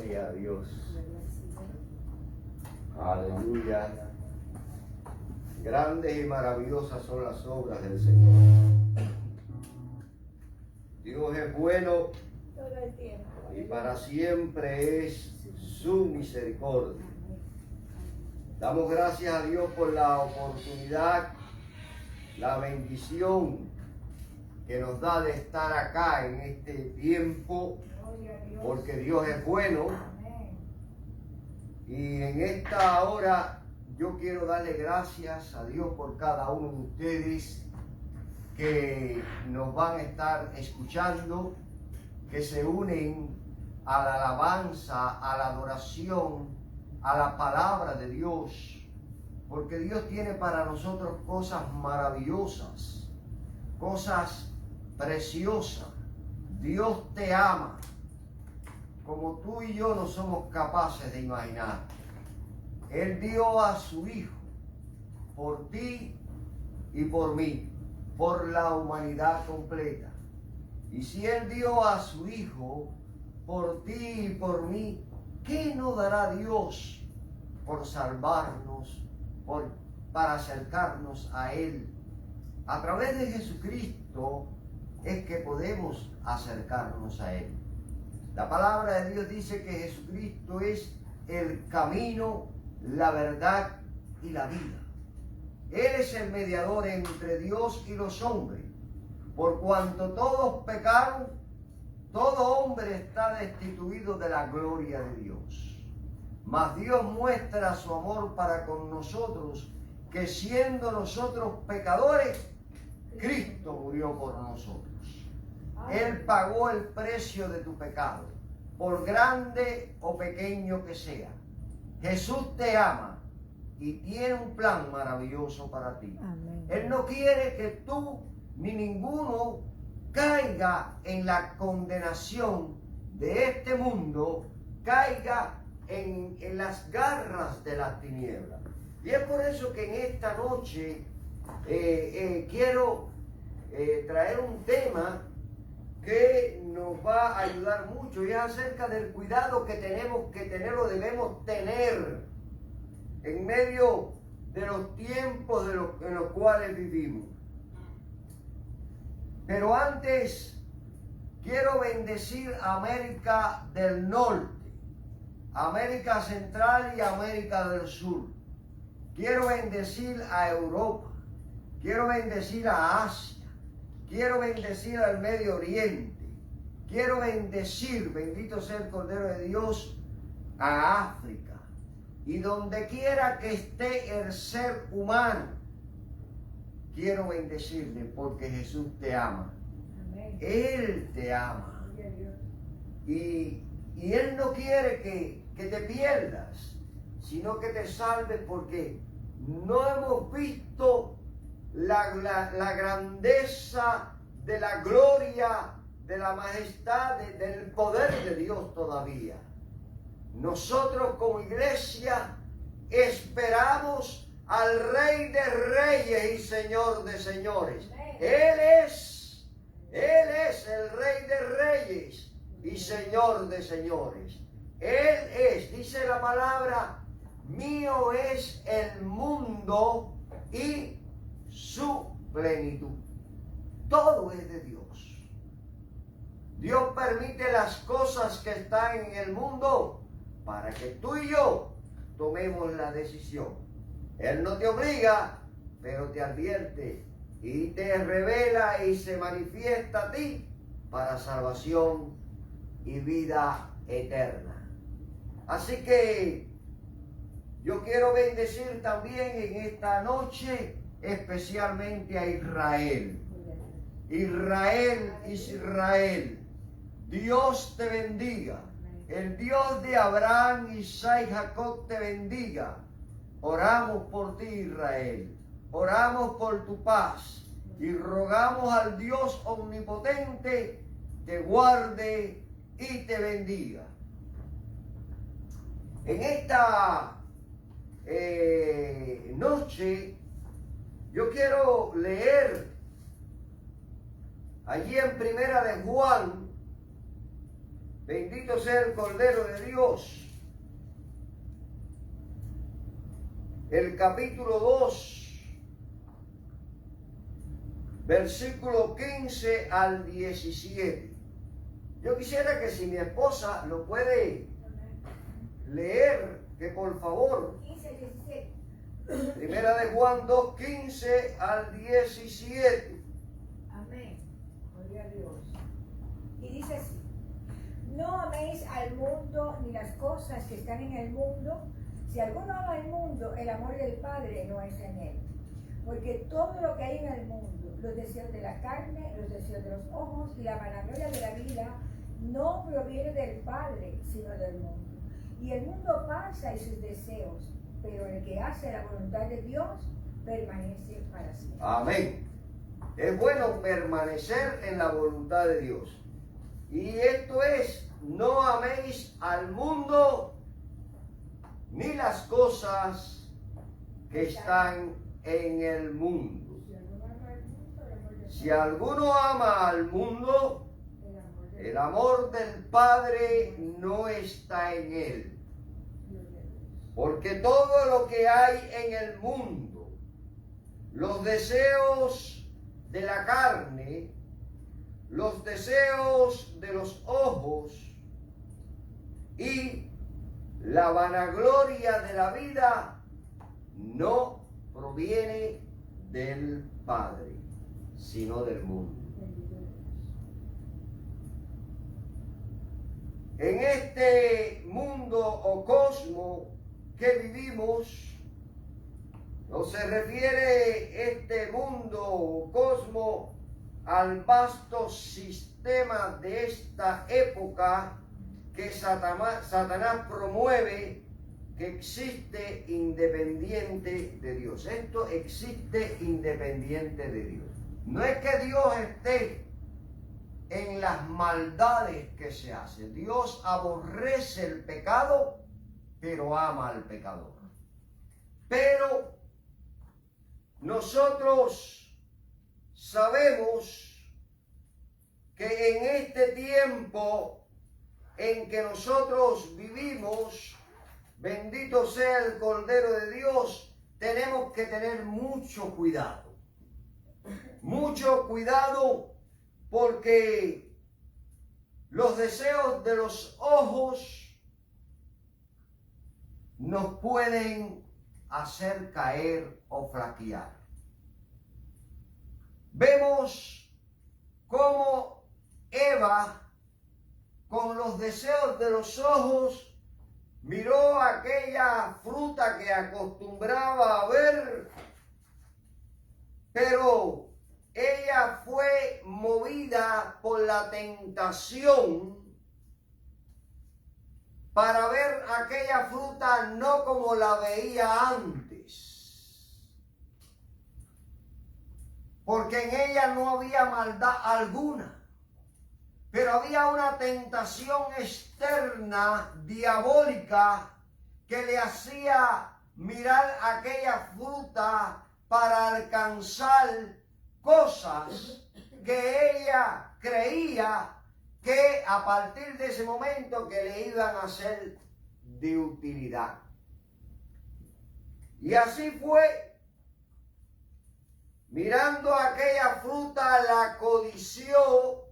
Gloria a Dios. Aleluya. Grandes y maravillosas son las obras del Señor. Dios es bueno y para siempre es su misericordia. Damos gracias a Dios por la oportunidad, la bendición que nos da de estar acá en este tiempo, porque Dios es bueno. Y en esta hora yo quiero darle gracias a Dios por cada uno de ustedes que nos van a estar escuchando, que se unen a la alabanza, a la adoración, a la palabra de Dios, porque Dios tiene para nosotros cosas maravillosas, cosas preciosas. Dios te ama como tú y yo no somos capaces de imaginar. Él dio a su Hijo por ti y por mí, por la humanidad completa. Y si Él dio a su Hijo por ti y por mí, ¿qué no dará Dios por salvarnos, para acercarnos a Él? A través de Jesucristo es que podemos acercarnos a Él. La palabra de Dios dice que Jesucristo es el camino, la verdad y la vida. Él es el mediador entre Dios y los hombres. Por cuanto todos pecaron, todo hombre está destituido de la gloria de Dios. Mas Dios muestra su amor para con nosotros, que siendo nosotros pecadores, Cristo murió por nosotros. Él pagó el precio de tu pecado, por grande o pequeño que sea. Jesús te ama y tiene un plan maravilloso para ti. Amén. Él no quiere que tú ni ninguno caiga en la condenación de este mundo, caiga en las garras de las tinieblas. Y es por eso que en esta noche quiero traer un tema que nos va a ayudar mucho, y es acerca del cuidado que tenemos que tener o debemos tener en medio de los tiempos en los cuales vivimos. Pero antes quiero bendecir a América del Norte, América Central y América del Sur. Quiero bendecir a Europa, quiero bendecir a Asia, quiero bendecir al Medio Oriente, quiero bendecir, bendito sea el Cordero de Dios, a África. Y donde quiera que esté el ser humano, quiero bendecirle porque Jesús te ama. Amén. Él te ama. Y Él no quiere que te pierdas, sino que te salves, porque no hemos visto la grandeza de la gloria, de la majestad, del poder de Dios todavía. Nosotros como iglesia esperamos al Rey de Reyes y Señor de Señores. Él es el Rey de Reyes y Señor de Señores. Él es, dice la palabra, mío es el mundo y su plenitud. Todo es de Dios. Dios permite las cosas que están en el mundo para que tú y yo tomemos la decisión. Él no te obliga, pero te advierte y te revela y se manifiesta a ti para salvación y vida eterna. Así que yo quiero bendecir también en esta noche especialmente a Israel. Israel, Dios te bendiga. El Dios de Abraham, Isaac y Jacob te bendiga. Oramos por ti, Israel. Oramos por tu paz y rogamos al Dios omnipotente te guarde y te bendiga. En esta noche yo quiero leer allí en Primera de Juan, Bendito sea el Cordero de Dios. El capítulo 2, versículo 15 al 17. Yo quisiera que si mi esposa lo puede leer, que por favor. 15 al 17. Primera de Juan 2, 15 al 17. Amén. Gloria a Dios. Y dice así: no améis al mundo ni las cosas que están en el mundo. Si alguno ama el mundo, el amor del Padre no es en él. Porque todo lo que hay en el mundo, los deseos de la carne, los deseos de los ojos y la vanagloria de la vida, no proviene del Padre, sino del mundo. Y el mundo pasa y sus deseos, pero el que hace la voluntad de Dios permanece para siempre. Amén. Es bueno permanecer en la voluntad de Dios. Y esto es: no améis al mundo ni las cosas que están en el mundo. Si alguno ama al mundo, el amor del Padre no está en él. Porque todo lo que hay en el mundo, los deseos de la carne, los deseos de los ojos y la vanagloria de la vida, no proviene del Padre, sino del mundo. En este mundo o cosmos que vivimos, no se refiere este mundo o cosmos al vasto sistema de esta época que Satanás promueve, que existe independiente de Dios. Esto existe independiente de Dios. No es que Dios esté en las maldades que se hacen. Dios aborrece el pecado, pero ama al pecador. Pero nosotros sabemos que en este tiempo en que nosotros vivimos, bendito sea el Cordero de Dios, tenemos que tener mucho cuidado. Mucho cuidado, porque los deseos de los ojos nos pueden hacer caer o flaquear. Vemos cómo Eva, con los deseos de los ojos, miró aquella fruta que acostumbraba a ver, pero ella fue movida por la tentación para ver aquella fruta no como la veía antes, porque en ella no había maldad alguna. Pero había una tentación externa, diabólica, que le hacía mirar aquella fruta para alcanzar cosas que ella creía que a partir de ese momento que le iban a ser de utilidad. Y así fue. Mirando aquella fruta, la codició.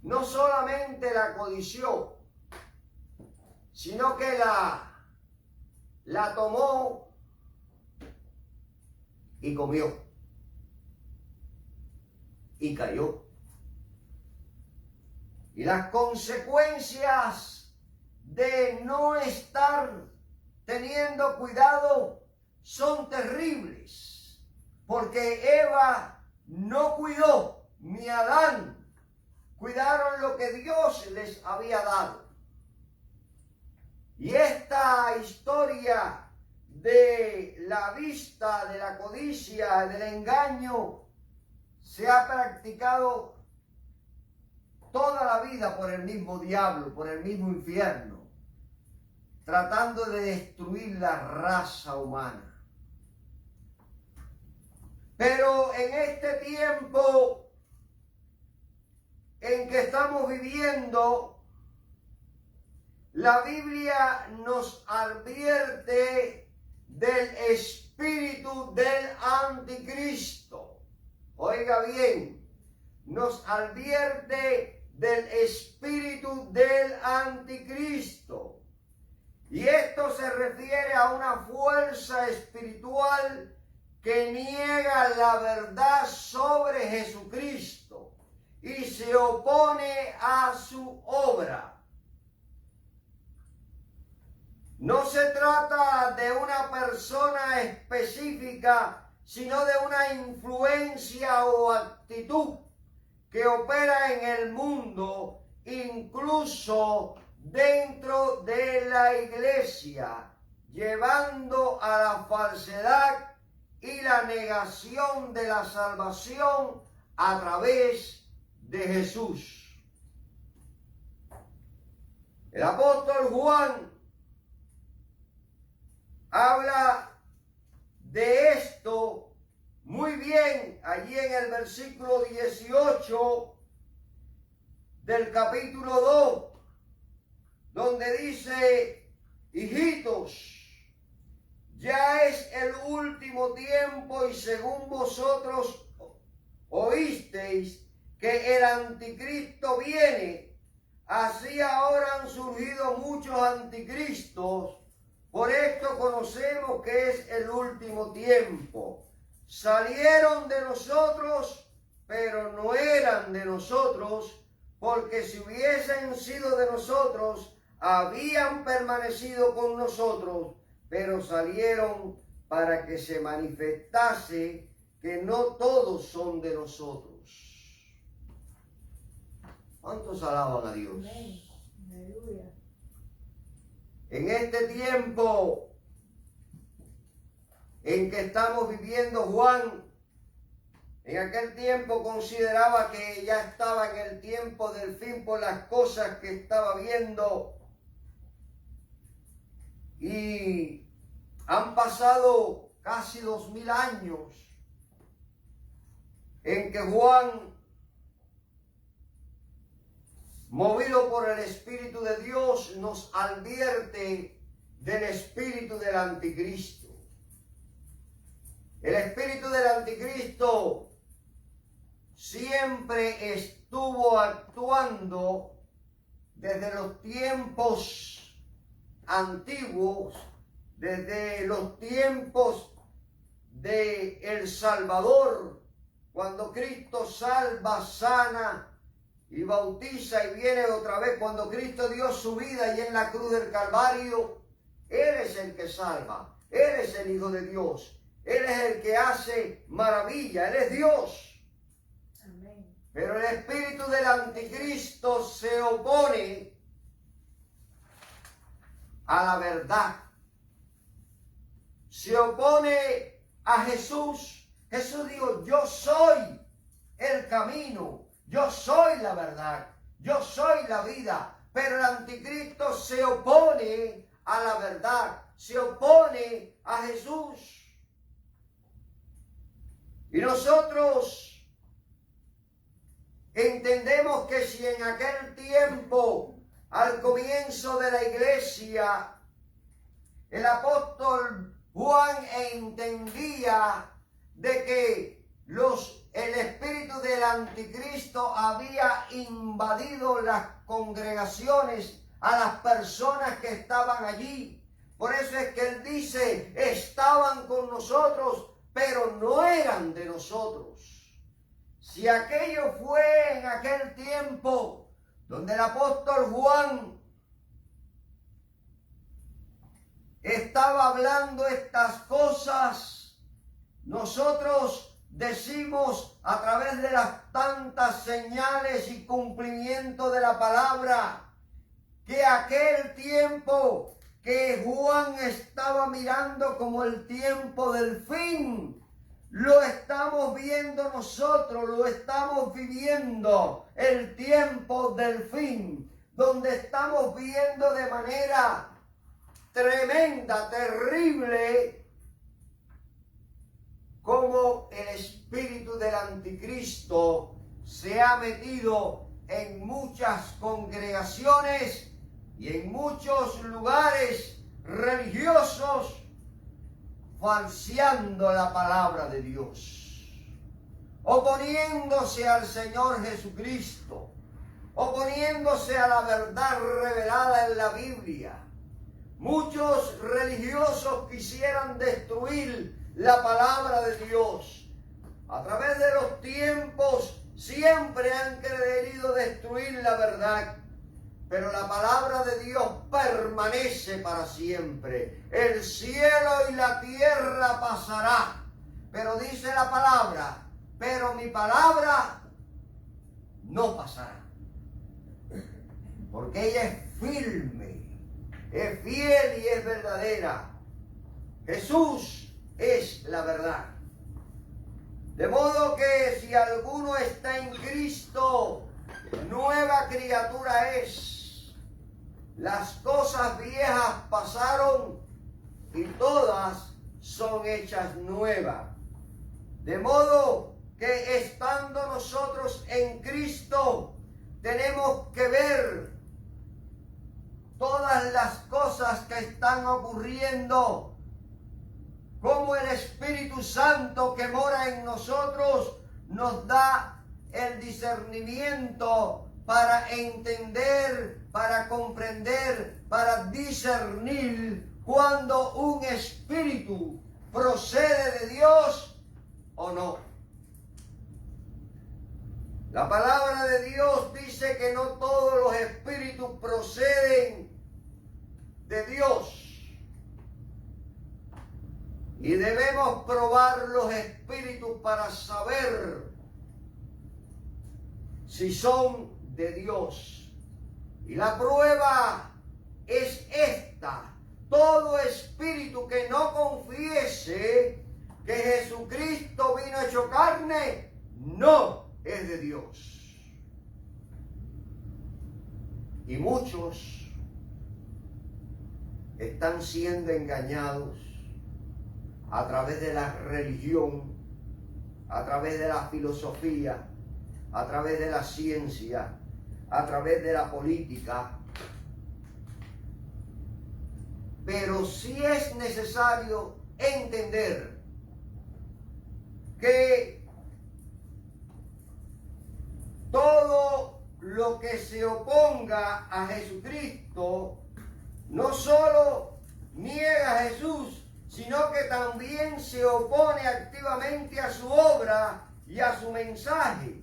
No solamente la codició, sino que la tomó y comió y cayó. Y las consecuencias de no estar teniendo cuidado son terribles, porque Eva no cuidó, ni Adán cuidaron lo que Dios les había dado. Y esta historia de la vista, de la codicia, del engaño, se ha practicado toda la vida por el mismo diablo, por el mismo infierno, tratando de destruir la raza humana. Pero en este tiempo en que estamos viviendo, la Biblia nos advierte del espíritu del anticristo. Oiga bien, nos advierte del espíritu del anticristo. Y esto se refiere a una fuerza espiritual que niega la verdad sobre Jesucristo y se opone a su obra. No se trata de una persona específica, sino de una influencia o actitud que opera en el mundo, incluso dentro de la iglesia, llevando a la falsedad y la negación de la salvación a través de Jesús. El apóstol Juan habla de esto muy bien allí en el versículo 18 del capítulo 2, donde dice: hijitos, ya es el último tiempo y según vosotros oísteis que el anticristo viene, así ahora han surgido muchos anticristos. Por esto conocemos que es el último tiempo. Salieron de nosotros, pero no eran de nosotros, porque si hubiesen sido de nosotros, habían permanecido con nosotros, pero salieron para que se manifestase que no todos son de nosotros. ¿Cuántos alaban a Dios? Amén. Aleluya. En este tiempo en que estamos viviendo, Juan en aquel tiempo consideraba que ya estaba en el tiempo del fin por las cosas que estaba viendo. Y han pasado casi 2000 años en que Juan, movido por el Espíritu de Dios, nos advierte del espíritu del anticristo. El espíritu del anticristo siempre estuvo actuando desde los tiempos antiguos, desde los tiempos de El Salvador, cuando Cristo salva, sana y bautiza y viene otra vez, cuando Cristo dio su vida y en la cruz del Calvario. Él es el que salva, Él es el Hijo de Dios, Él es el que hace maravilla, Él es Dios. Amén. Pero el espíritu del anticristo se opone a la verdad, se opone a Jesús. Jesús dijo: yo soy el camino, yo soy la verdad, yo soy la vida. Pero el anticristo se opone a la verdad, se opone a Jesús. Y nosotros entendemos que si en aquel tiempo, al comienzo de la iglesia, el apóstol Juan entendía de que el espíritu del anticristo había invadido las congregaciones, a las personas que estaban allí. Por eso es que él dice: estaban con nosotros, pero no eran de nosotros. Si aquello fue en aquel tiempo donde el apóstol Juan estaba hablando estas cosas, nosotros decimos a través de las tantas señales y cumplimiento de la palabra que aquel tiempo que Juan estaba mirando como el tiempo del fin, lo estamos viendo nosotros, lo estamos viviendo, el tiempo del fin, donde estamos viendo de manera tremenda, terrible, como el espíritu del anticristo se ha metido en muchas congregaciones y en muchos lugares religiosos falseando la palabra de Dios, oponiéndose al Señor Jesucristo, oponiéndose a la verdad revelada en la Biblia. Muchos religiosos quisieran destruir la palabra de Dios. A través de los tiempos siempre han querido destruir la verdad, pero la palabra de Dios permanece para siempre. El cielo y la tierra pasará, pero dice la palabra, pero mi palabra no pasará. Porque ella es firme, es fiel y es verdadera. Jesús es la verdad. De modo que si alguno está en Cristo, nueva criatura es. Las cosas viejas pasaron y todas son hechas nuevas. De modo que estando nosotros en Cristo, tenemos que ver todas las cosas que están ocurriendo, como el Espíritu Santo que mora en nosotros nos da el discernimiento para entender, para comprender, para discernir cuando un espíritu procede de Dios o no. La palabra de Dios dice que no todos los espíritus proceden de Dios. Y debemos probar los espíritus para saber si son de Dios. Y la prueba es esta: todo espíritu que no confiese que Jesucristo vino hecho carne, no es de Dios. Y muchos están siendo engañados a través de la religión, a través de la filosofía, a través de la ciencia, a través de la política. Pero sí es necesario entender que todo lo que se oponga a Jesucristo no solo niega a Jesús, sino que también se opone activamente a su obra y a su mensaje,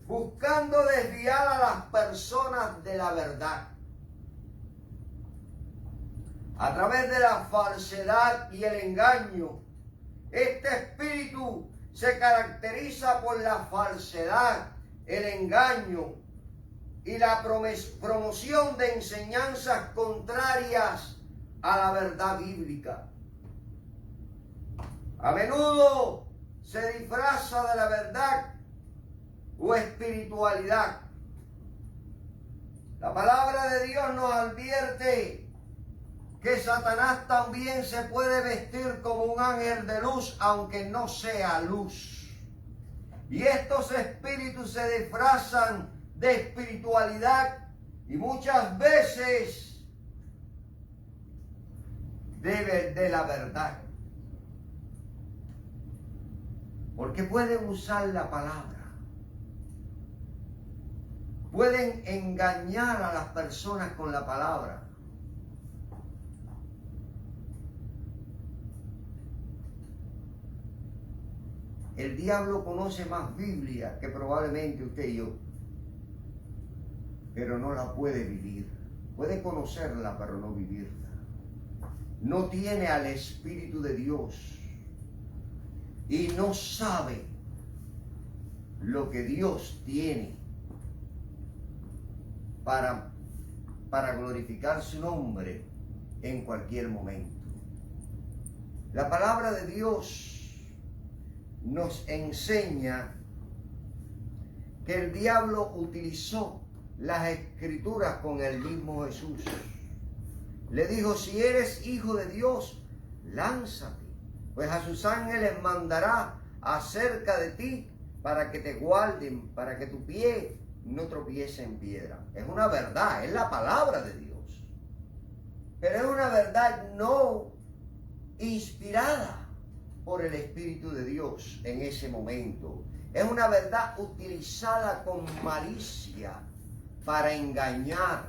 buscando desviar a las personas de la verdad. A través de la falsedad y el engaño, este espíritu se caracteriza por la falsedad, el engaño y la promoción de enseñanzas contrarias a la verdad bíblica. A menudo se disfraza de la verdad o espiritualidad. La palabra de Dios nos advierte que Satanás también se puede vestir como un ángel de luz, aunque no sea luz. Y estos espíritus se disfrazan de espiritualidad y muchas veces de la verdad. Porque pueden usar la palabra, pueden engañar a las personas con la palabra. El diablo conoce más Biblia que probablemente usted y yo, pero no la puede vivir. Puede conocerla, pero no vivirla. No tiene al Espíritu de Dios y no sabe lo que Dios tiene para glorificar su nombre en cualquier momento. La palabra de Dios nos enseña que el diablo utilizó las escrituras con el mismo Jesús. Le dijo: si eres hijo de Dios, lánzate, pues a sus ángeles mandará acerca de ti para que te guarden, para que tu pie no tropiece en piedra. Es una verdad, es la palabra de Dios. Pero es una verdad no inspirada por el Espíritu de Dios en ese momento. Es una verdad utilizada con malicia para engañar,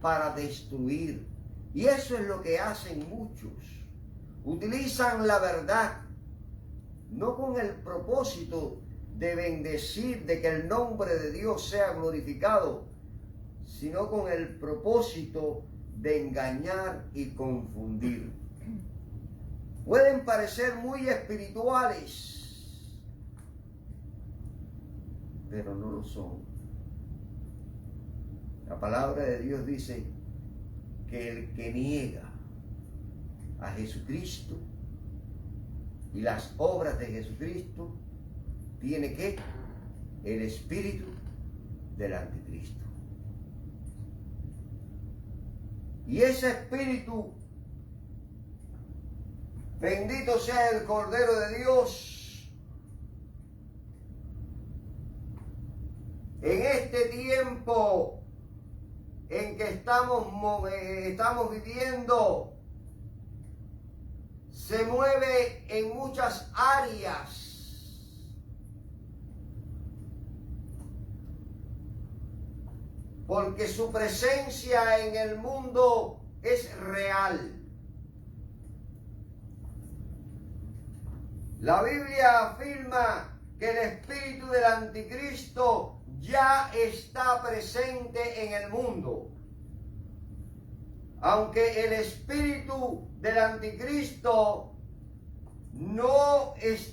para destruir. Y eso es lo que hacen muchos. Utilizan la verdad no con el propósito de bendecir, de que el nombre de Dios sea glorificado, sino con el propósito de engañar y confundir. Pueden parecer muy espirituales, pero no lo son. La palabra de Dios dice que el que niega a Jesucristo y las obras de Jesucristo tiene que el espíritu del anticristo. Y ese espíritu, bendito sea el Cordero de Dios, en este tiempo en que estamos viviendo, se mueve en muchas áreas. Porque su presencia en el mundo es real. La Biblia afirma que el espíritu del anticristo ya está presente en el mundo. Aunque el espíritu del anticristo no es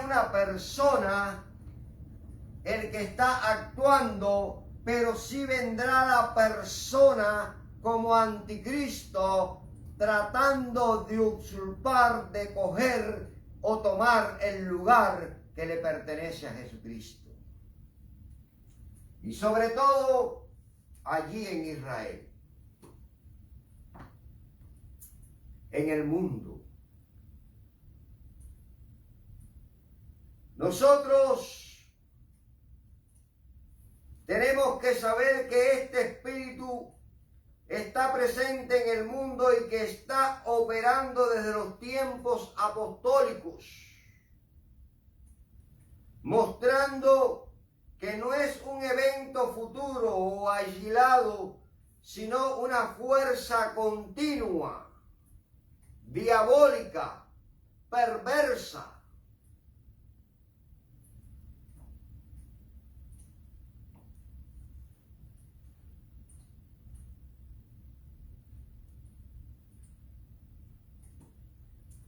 una persona el que está actuando, pero sí vendrá la persona como anticristo tratando de usurpar, de coger o tomar el lugar que le pertenece a Jesucristo. Y sobre todo allí en Israel, en el mundo. Nosotros tenemos que saber que este espíritu está presente en el mundo y que está operando desde los tiempos apostólicos, mostrando que no es un evento futuro o aislado, sino una fuerza continua, diabólica, perversa.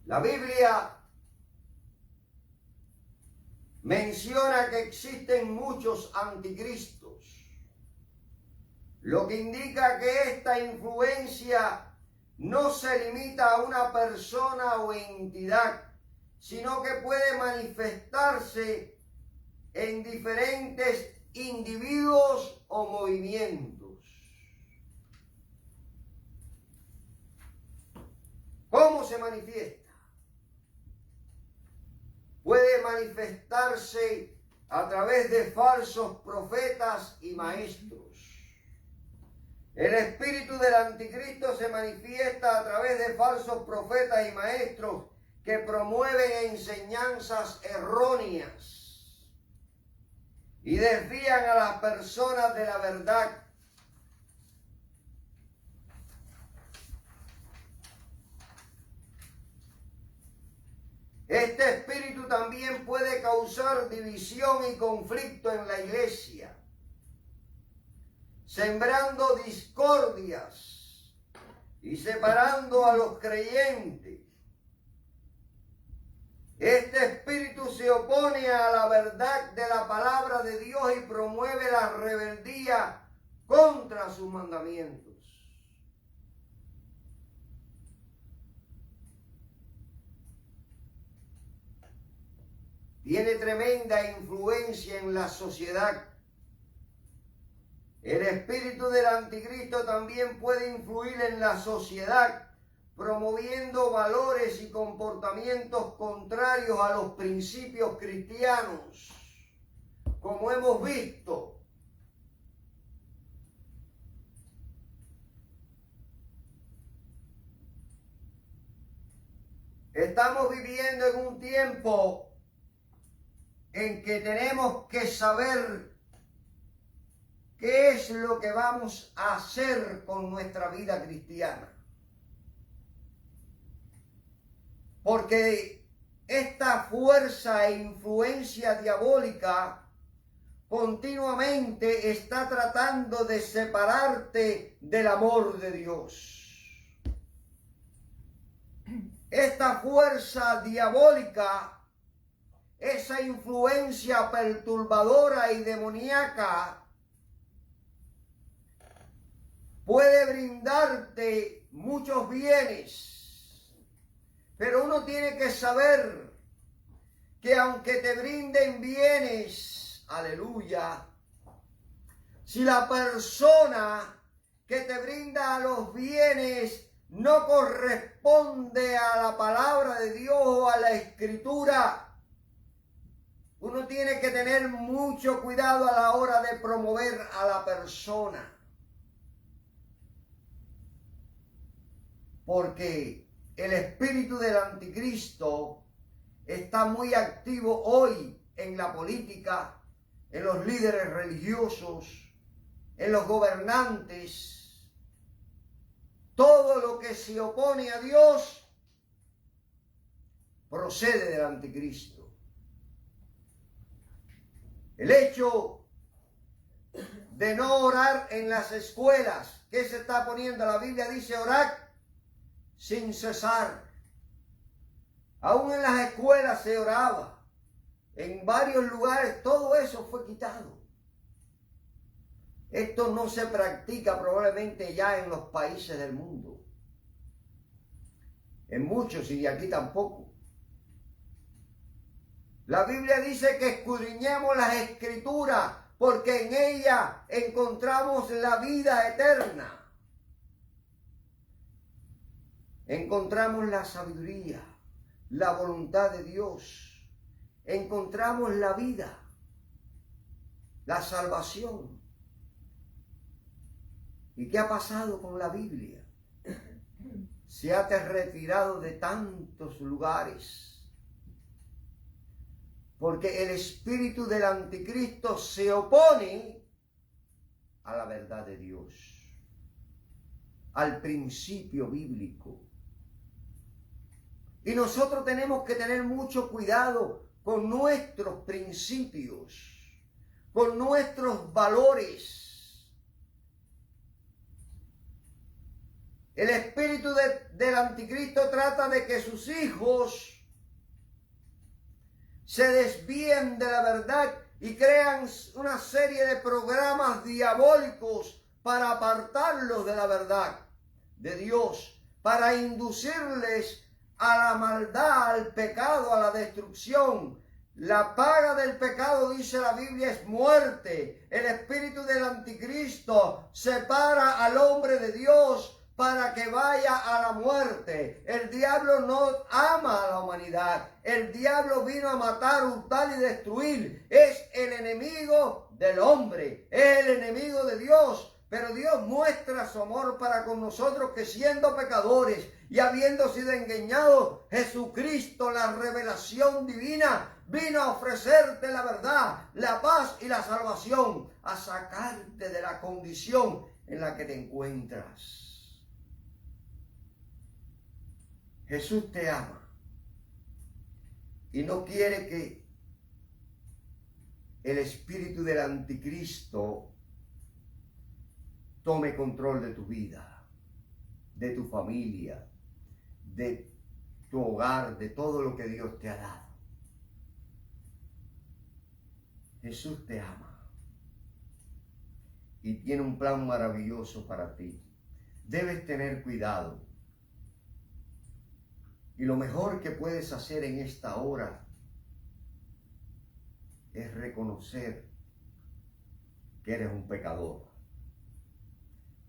La Biblia menciona que existen muchos anticristos, lo que indica que esta influencia no se limita a una persona o entidad, sino que puede manifestarse en diferentes individuos o movimientos. ¿Cómo se manifiesta? Puede manifestarse a través de falsos profetas y maestros. El espíritu del anticristo se manifiesta a través de falsos profetas y maestros que promueven enseñanzas erróneas y desvían a las personas de la verdad. Este espíritu también puede causar división y conflicto en la iglesia, sembrando discordias y separando a los creyentes. Este espíritu se opone a la verdad de la palabra de Dios y promueve la rebeldía contra sus mandamientos. Tiene tremenda influencia en la sociedad. El espíritu del anticristo también puede influir en la sociedad, promoviendo valores y comportamientos contrarios a los principios cristianos, como hemos visto Estamos viviendo en un tiempo en que tenemos que saber qué es lo que vamos a hacer con nuestra vida cristiana. Porque esta fuerza e influencia diabólica continuamente está tratando de separarte del amor de Dios. Esta fuerza diabólica, esa influencia perturbadora y demoníaca, puede brindarte muchos bienes, pero uno tiene que saber que aunque te brinden bienes, aleluya, si la persona que te brinda los bienes no corresponde a la palabra de Dios o a la escritura, uno tiene que tener mucho cuidado a la hora de promover a la persona. Porque el espíritu del anticristo está muy activo hoy en la política, en los líderes religiosos, en los gobernantes. Todo lo que se opone a Dios procede del anticristo. El hecho de no orar en las escuelas, ¿qué se está poniendo? La Biblia dice orar sin cesar. Aún en las escuelas se oraba. En varios lugares todo eso fue quitado. Esto no se practica probablemente ya en los países del mundo. En muchos y aquí tampoco. La Biblia dice que escudriñemos las Escrituras porque en ellas encontramos la vida eterna. Encontramos la sabiduría, la voluntad de Dios. Encontramos la vida, la salvación. ¿Y qué ha pasado con la Biblia? Se ha retirado de tantos lugares. Porque el espíritu del anticristo se opone a la verdad de Dios, al principio bíblico. Y nosotros tenemos que tener mucho cuidado con nuestros principios, con nuestros valores. El espíritu del anticristo trata de que sus hijos se desvíen de la verdad y crean una serie de programas diabólicos para apartarlos de la verdad de Dios, para inducirles a la maldad, al pecado, a la destrucción. La paga del pecado, dice la Biblia, es muerte. El espíritu del anticristo separa al hombre de Dios para que vaya a la muerte. El diablo no ama a la humanidad. El diablo vino a matar, hurtar y destruir. Es el enemigo del hombre, es el enemigo de Dios. Pero Dios muestra su amor para con nosotros, que siendo pecadores y habiendo sido engañados, Jesucristo, la revelación divina, vino a ofrecerte la verdad, la paz y la salvación, a sacarte de la condición en la que te encuentras. Jesús te ama y no quiere que el espíritu del anticristo tome control de tu vida, de tu familia, de tu hogar, de todo lo que Dios te ha dado. Jesús te ama y tiene un plan maravilloso para ti. Debes tener cuidado. Y lo mejor que puedes hacer en esta hora es reconocer que eres un pecador.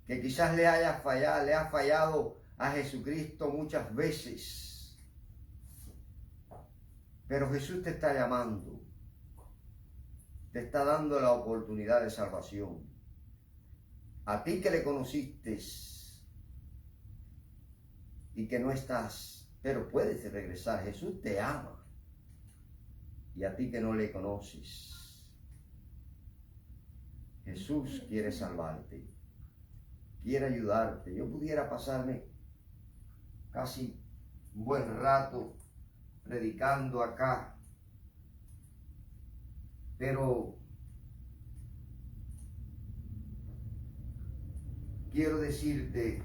Que quizás le has fallado a Jesucristo muchas veces. Pero Jesús te está llamando. Te está dando la oportunidad de salvación. A ti que le conociste y que no estás pero puedes regresar. Jesús te ama. Y a ti que no le conoces, Jesús quiere salvarte, quiere ayudarte. Yo pudiera pasarme casi un buen rato predicando acá, pero quiero decirte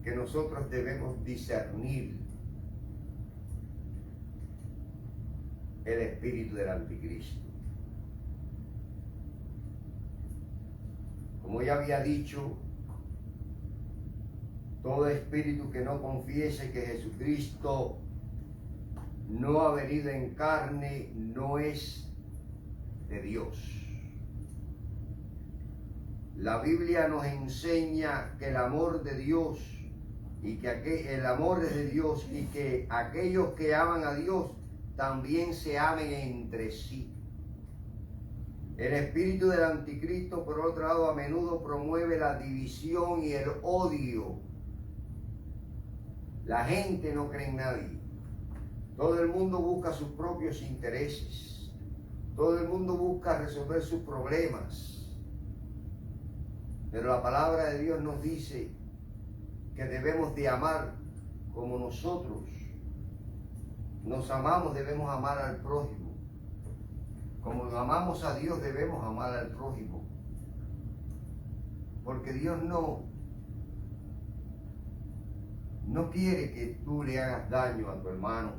que nosotros debemos discernir el espíritu del anticristo. Como ya había dicho, todo espíritu que no confiese que Jesucristo no ha venido en carne no es de Dios. La Biblia nos enseña que el amor de Dios y que el amor es de Dios y que aquellos que aman a Dios también se amen entre sí. El espíritu del anticristo, por otro lado, a menudo promueve la división y el odio. La gente no cree en nadie. Todo el mundo busca sus propios intereses. Todo el mundo busca resolver sus problemas. Pero la palabra de Dios nos dice que debemos de amar como nosotros nos amamos, debemos amar al prójimo. Como amamos a Dios, debemos amar al prójimo. Porque Dios no quiere que tú le hagas daño a tu hermano.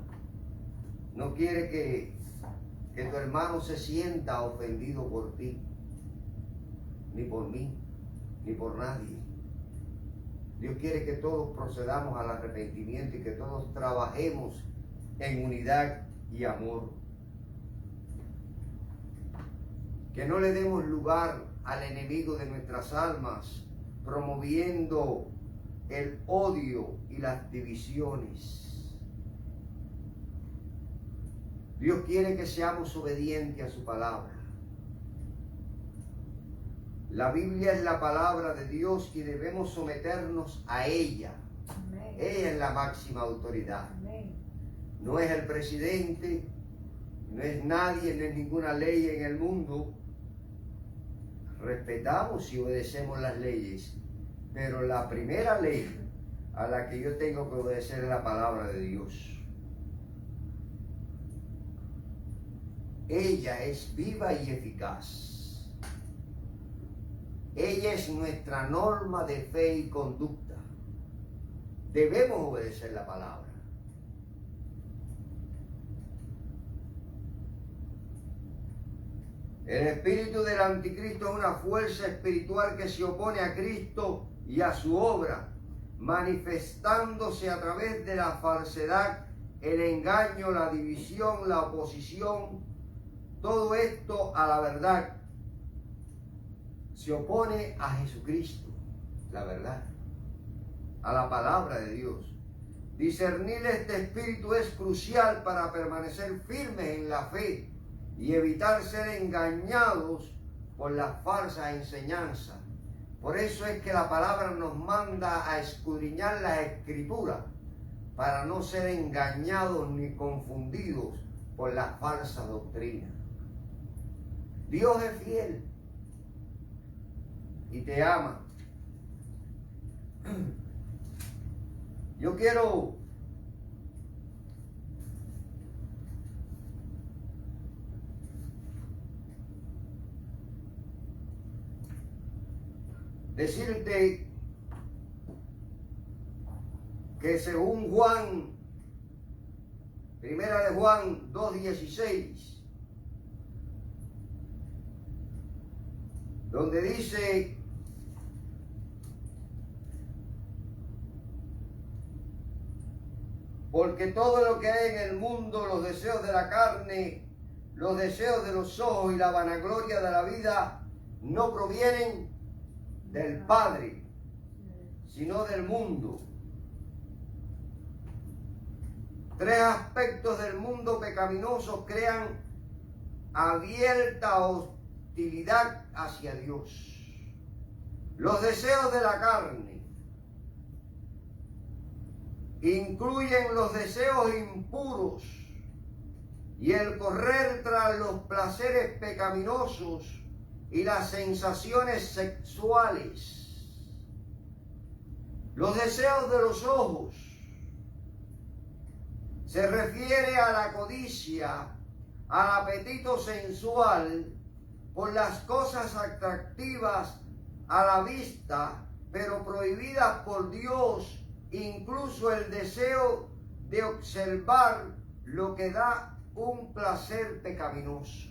No quiere que tu hermano se sienta ofendido por ti, ni por mí, ni por nadie. Dios quiere que todos procedamos al arrepentimiento y que todos trabajemos en unidad y amor. Que no le demos lugar al enemigo de nuestras almas, promoviendo el odio y las divisiones. Dios quiere que seamos obedientes a su palabra. La Biblia es la palabra de Dios y debemos someternos a ella. Amén. Ella es la máxima autoridad. Amén. No es el presidente, no es nadie, no es ninguna ley en el mundo. Respetamos y obedecemos las leyes, pero la primera ley a la que yo tengo que obedecer es la palabra de Dios. Ella es viva y eficaz. Ella es nuestra norma de fe y conducta. Debemos obedecer la palabra. El espíritu del anticristo es una fuerza espiritual que se opone a Cristo y a su obra, manifestándose a través de la falsedad, el engaño, la división, la oposición. Todo esto a la verdad. Se opone a Jesucristo, la verdad, a la palabra de Dios. Discernir este espíritu es crucial para permanecer firmes en la fe y evitar ser engañados por las falsas enseñanzas. Por eso es que la palabra nos manda a escudriñar las escrituras para no ser engañados ni confundidos por las falsas doctrinas. Dios es fiel y te ama. Yo quiero decirte que según Juan, primera de Juan 2:16, donde dice: porque todo lo que hay en el mundo, los deseos de la carne, los deseos de los ojos y la vanagloria de la vida, no provienen del Padre, sino del mundo. Tres aspectos del mundo pecaminoso crean abierta hostilidad hacia Dios. Los deseos de la carne. incluyen los deseos impuros y el correr tras los placeres pecaminosos y las sensaciones sexuales, los deseos de los ojos. Se refiere a la codicia, al apetito sensual por las cosas atractivas a la vista, pero prohibidas por Dios, incluso el deseo de observar lo que da un placer pecaminoso.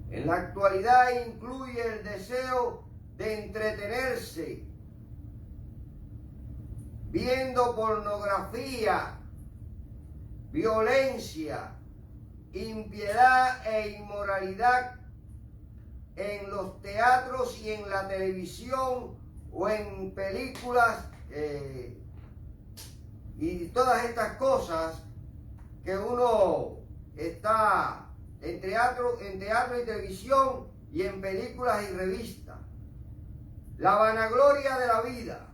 En la actualidad incluye el deseo de entretenerse viendo pornografía, violencia, impiedad e inmoralidad en los teatros y en la televisión o en películas y todas estas cosas que uno está en teatro y televisión y en películas y revistas. La vanagloria de la vida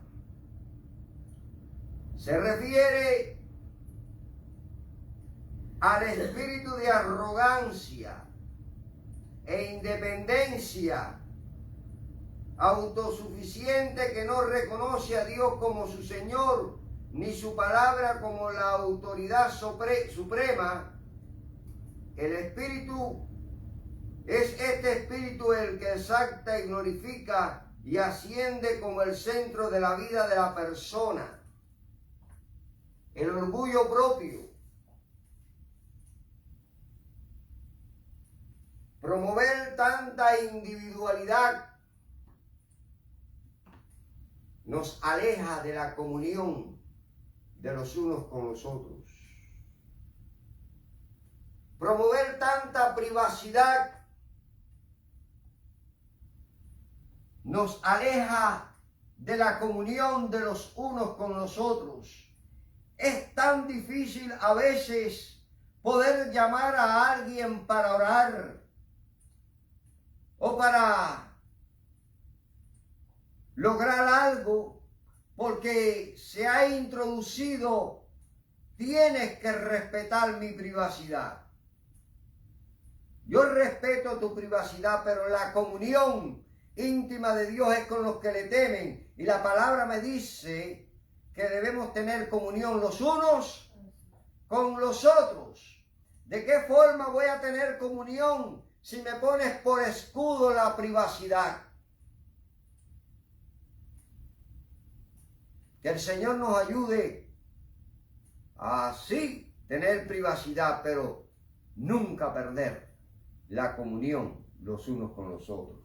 se refiere al espíritu de arrogancia e independencia autosuficiente que no reconoce a Dios como su Señor ni su palabra como la autoridad suprema. El espíritu es este espíritu el que exalta y glorifica y asciende como el centro de la vida de la persona. El orgullo propio, promover tanta individualidad nos aleja de la comunión de los unos con los otros. Promover tanta privacidad nos aleja de la comunión de los unos con los otros. Es tan difícil a veces poder llamar a alguien para orar o para lograr algo, porque se ha introducido, tienes que respetar mi privacidad. Yo respeto tu privacidad, pero la comunión íntima de Dios es con los que le temen. Y la palabra me dice que debemos tener comunión los unos con los otros. ¿De qué forma voy a tener comunión si me pones por escudo la privacidad? Que el Señor nos ayude a así tener privacidad, pero nunca perder la comunión los unos con los otros.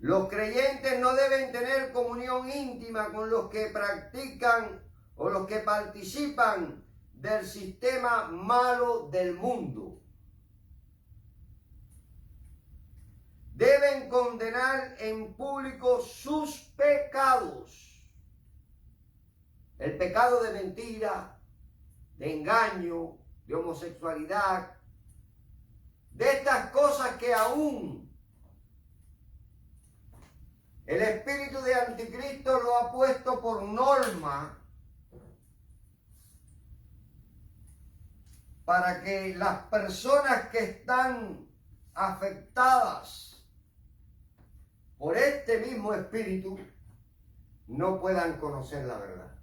Los creyentes no deben tener comunión íntima con los que practican o los que participan del sistema malo del mundo. Deben condenar en público sus pecados. El pecado de mentira, de engaño, de homosexualidad, de estas cosas que aún el espíritu de anticristo lo ha puesto por norma para que las personas que están afectadas por este mismo espíritu no puedan conocer la verdad.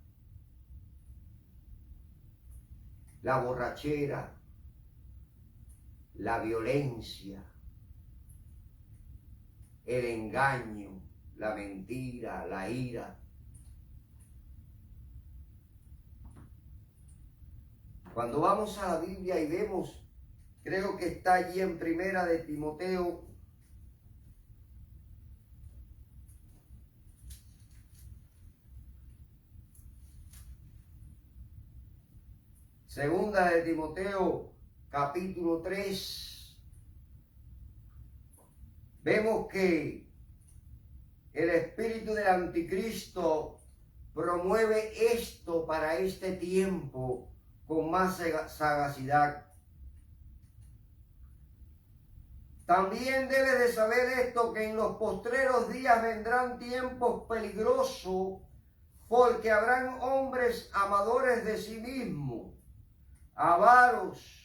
La borrachera, la violencia, el engaño, la mentira, la ira. Cuando vamos a la Biblia y vemos, creo que está allí en Primera de Timoteo, Segunda de Timoteo, capítulo 3, vemos que el espíritu del anticristo promueve esto para este tiempo con más sagacidad. También debes de saber esto, que en los postreros días vendrán tiempos peligrosos, porque habrán hombres amadores de sí mismos, avaros,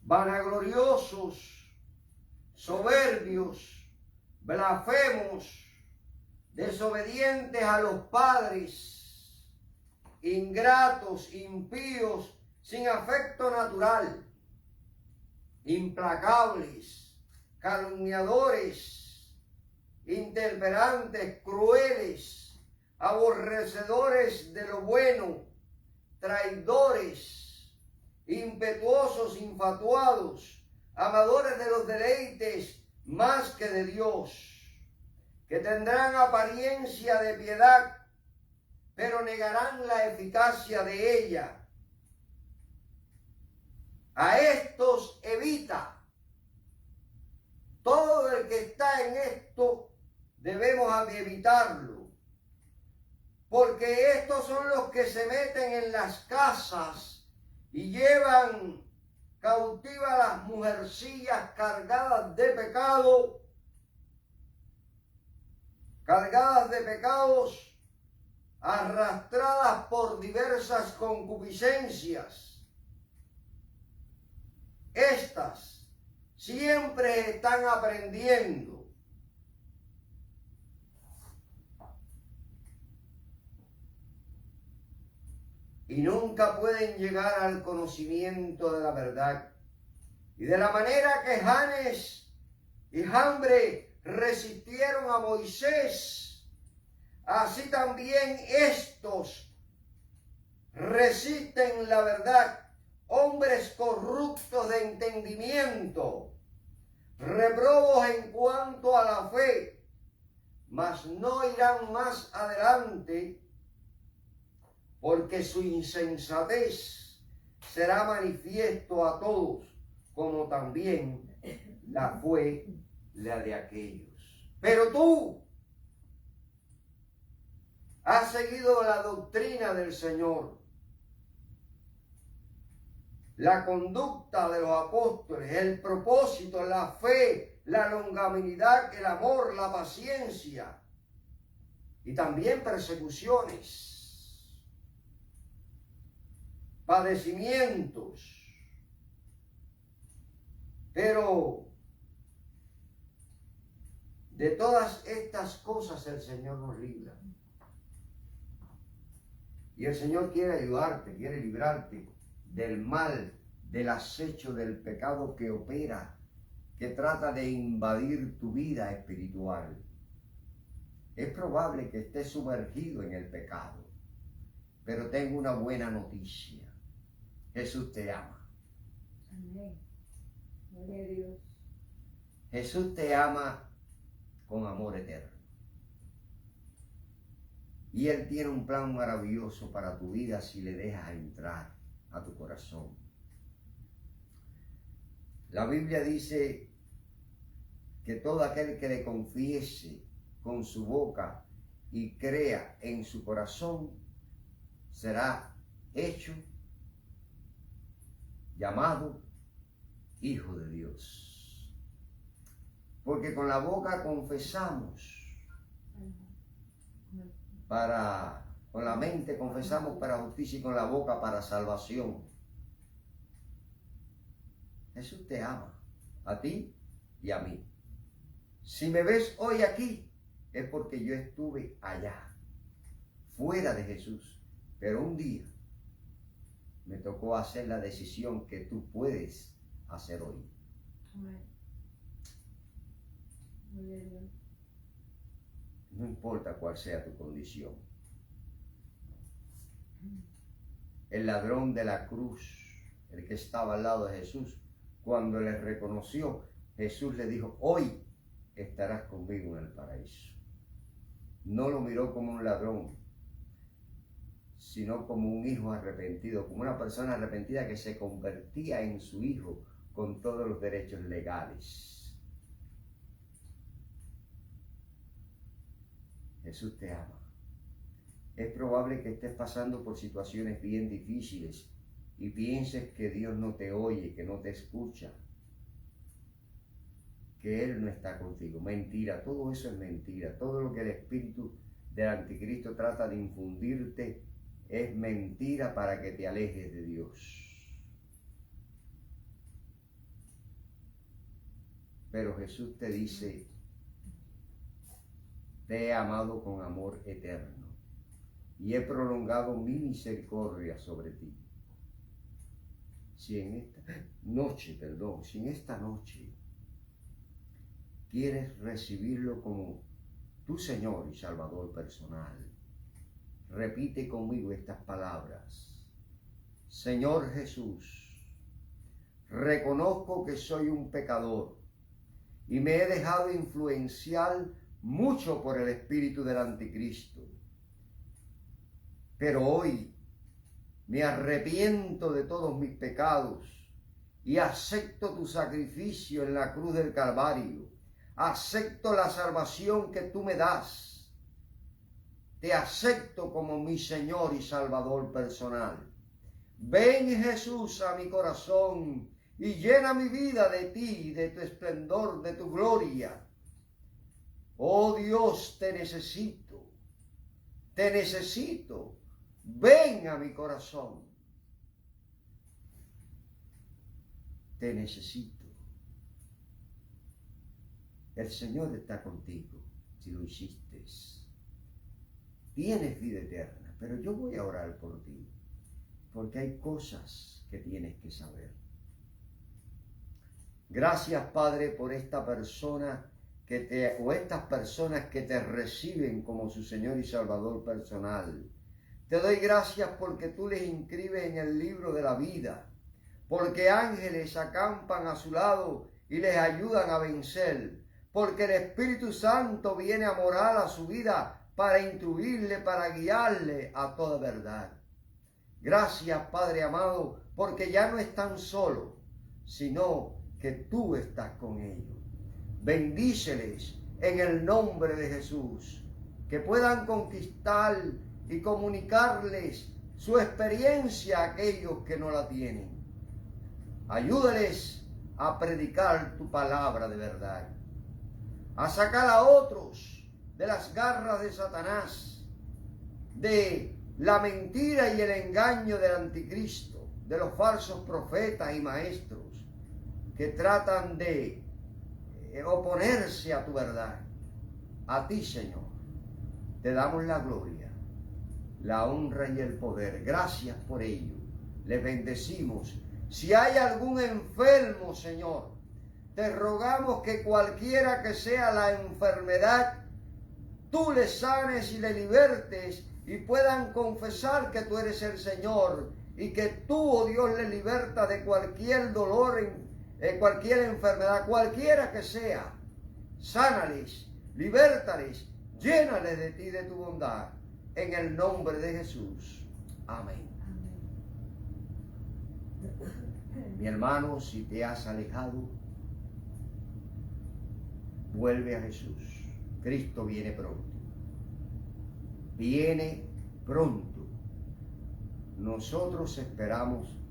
vanagloriosos, soberbios, blasfemos, desobedientes a los padres, ingratos, impíos, sin afecto natural, implacables, calumniadores, intemperantes, crueles, aborrecedores de lo bueno, traidores, impetuosos, infatuados, amadores de los deleites más que de Dios, que tendrán apariencia de piedad, pero negarán la eficacia de ella. A estos evita. Todo el que está en esto debemos evitarlo, porque estos son los que se meten en las casas y llevan cautivas a las mujercillas cargadas de pecado, cargadas de pecados, arrastradas por diversas concupiscencias. Estas siempre están aprendiendo. Y nunca pueden llegar al conocimiento de la verdad. Y de la manera que Janes y Jambre resistieron a Moisés, así también estos resisten la verdad. Hombres corruptos de entendimiento, reprobos en cuanto a la fe, mas no irán más adelante, porque su insensatez será manifiesto a todos, como también la fue la de aquellos. Pero tú has seguido la doctrina del Señor, la conducta de los apóstoles, el propósito, la fe, la longanimidad, el amor, la paciencia y también persecuciones, padecimientos. Pero de todas estas cosas el Señor nos libra. Y el Señor quiere ayudarte, quiere librarte del mal, del acecho del pecado que opera, que trata de invadir tu vida espiritual. Es probable que estés sumergido en el pecado, pero tengo una buena noticia. Jesús te ama. Amén. Gloria a Dios. Jesús te ama con amor eterno. Y Él tiene un plan maravilloso para tu vida si le dejas entrar a tu corazón. La Biblia dice que todo aquel que le confiese con su boca y crea en su corazón será hecho, llamado hijo de Dios. Porque con la boca confesamos con la mente confesamos para justicia y con la boca para salvación. Jesús te ama, a ti y a mí. Si me ves hoy aquí, es porque yo estuve allá, fuera de Jesús. Pero un día me tocó hacer la decisión que tú puedes hacer hoy. No importa cuál sea tu condición. El ladrón de la cruz, el que estaba al lado de Jesús, cuando le reconoció, Jesús le dijo: hoy estarás conmigo en el paraíso. No lo miró como un ladrón, sino como un hijo arrepentido, como una persona arrepentida que se convertía en su hijo con todos los derechos legales. Jesús te ama. Es probable que estés pasando por situaciones bien difíciles y pienses que Dios no te oye, que no te escucha, que Él no está contigo. Mentira, todo eso es mentira. Todo lo que el espíritu del anticristo trata de infundirte es mentira para que te alejes de Dios. Pero Jesús te dice, te he amado con amor eterno y he prolongado mi misericordia sobre ti. Si en esta noche quieres recibirlo como tu Señor y Salvador personal, repite conmigo estas palabras. Señor Jesús, reconozco que soy un pecador y me he dejado influenciar mucho por el espíritu del anticristo. Pero hoy me arrepiento de todos mis pecados y acepto tu sacrificio en la cruz del Calvario. Acepto la salvación que tú me das. Te acepto como mi Señor y Salvador personal. Ven, Jesús, a mi corazón y llena mi vida de ti, de tu esplendor, de tu gloria. Oh Dios, te necesito. Te necesito. Ven a mi corazón. Te necesito. El Señor está contigo si lo hiciste. Tienes vida eterna, pero yo voy a orar por ti, porque hay cosas que tienes que saber. Gracias, Padre, por esta persona estas personas que te reciben como su Señor y Salvador personal. Te doy gracias porque tú les inscribes en el libro de la vida, porque ángeles acampan a su lado y les ayudan a vencer, porque el Espíritu Santo viene a morar a su vida para instruirle, para guiarle a toda verdad. Gracias, Padre amado, porque ya no están solos, sino que tú estás con ellos. Bendíceles en el nombre de Jesús, que puedan conquistar y comunicarles su experiencia a aquellos que no la tienen. Ayúdales a predicar tu palabra de verdad, a sacar a otros de las garras de Satanás, de la mentira y el engaño del anticristo, de los falsos profetas y maestros que tratan de oponerse a tu verdad. A ti, Señor, te damos la gloria, la honra y el poder. Gracias por ello. Les bendecimos. Si hay algún enfermo, Señor, te rogamos que cualquiera que sea la enfermedad, tú le sanes y le libertes y puedan confesar que tú eres el Señor y que tú, oh Dios, le libertas de cualquier dolor, cualquier enfermedad, cualquiera que sea. Sánales, libértales, llénales de ti, de tu bondad, en el nombre de Jesús. Amén. Mi hermano, si te has alejado, vuelve a Jesús. Cristo viene pronto. Viene pronto. Nosotros esperamos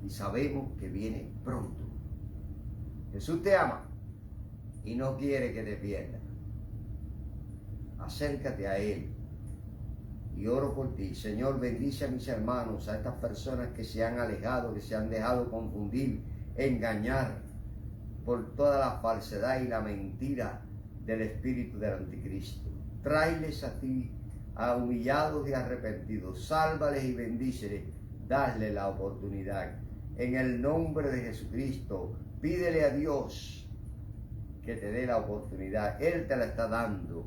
y sabemos que viene pronto. Jesús te ama y no quiere que te pierdas. Acércate a Él y oro por ti. Señor, bendice a mis hermanos, a estas personas que se han alejado, que se han dejado confundir, engañar por toda la falsedad y la mentira del espíritu del anticristo. Tráeles a ti, a humillados y arrepentidos. Sálvales y bendíceles. Dale la oportunidad. En el nombre de Jesucristo, pídele a Dios que te dé la oportunidad. Él te la está dando.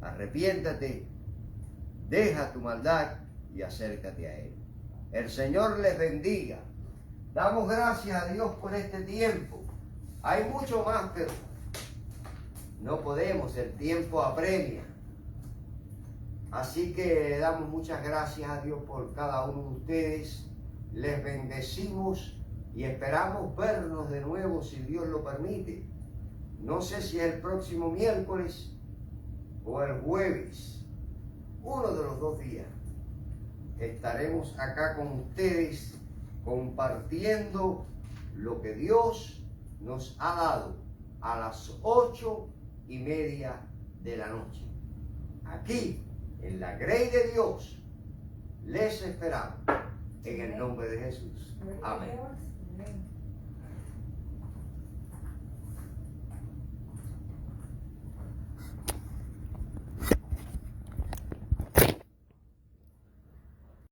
Arrepiéntate, deja tu maldad y acércate a Él. El Señor les bendiga. Damos gracias a Dios por este tiempo. Hay mucho más, pero no podemos, el tiempo apremia. Así que le damos muchas gracias a Dios por cada uno de ustedes. Les bendecimos y esperamos vernos de nuevo si Dios lo permite. No sé si es el próximo miércoles o el jueves, uno de los 2 días, estaremos acá con ustedes compartiendo lo que Dios nos ha dado a las 8:30 de la noche. Aquí, en la Grey de Dios, les esperamos en el nombre de Jesús. Amén.